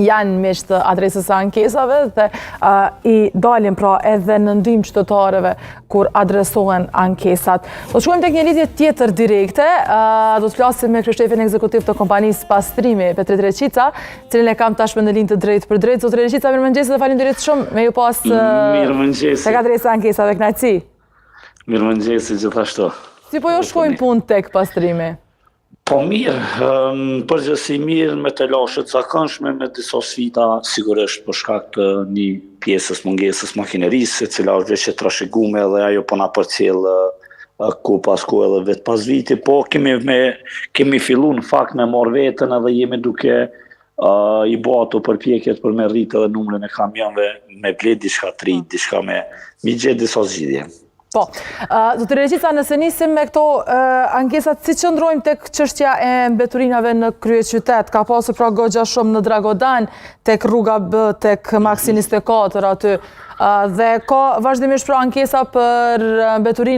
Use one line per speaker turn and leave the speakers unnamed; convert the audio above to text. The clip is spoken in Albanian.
janë miq të adresës së ankesave dhe I dalin pra edhe në ndihmë qytetarëve kur adresohen ankesat. Do të shkojmë tek një lidhje tjetër direkte, do të flasim me kryeshefin ekzekutiv të kompanisë Pastrimi, Petrit Reqica, cilin e kam tashmë në linjë të drejtë për drejtë. Zotëri Reqica, mirëmëngjes dhe faleminderit shumë me ju pas tek adresa ankesave, kënaqësi.
Mirëmëngjes gjithashtu.
Si po jo shkojnë punë tek Pastrimi?
Po mirë, përgjithësi mirë me të lashët zakonshme, me disa sfida sigurisht për shkak të një pjesës mungesës makinerisë, e cila është veç e trashëguar dhe ajo po na përcjell ku pas ku edhe vet pas viti, po kemi filluar në fakt me marr veten edhe jemi duke I bë ato përpjekjet për me rritë edhe numrin e kamionëve, me blet diçka të ri, diçka me gjetë disa zgjidhje.
Po, Zotëri Reqica, nëse nisim me këto ankesat, si qëndrojmë tek çështja e mbeturinave në kryeqytet? Ka pasur pra goxha shumë në Dragodan, tek rruga B, tek Maksi 24 aty, dhe ka vazhdimisht pra ankesa për mbeturina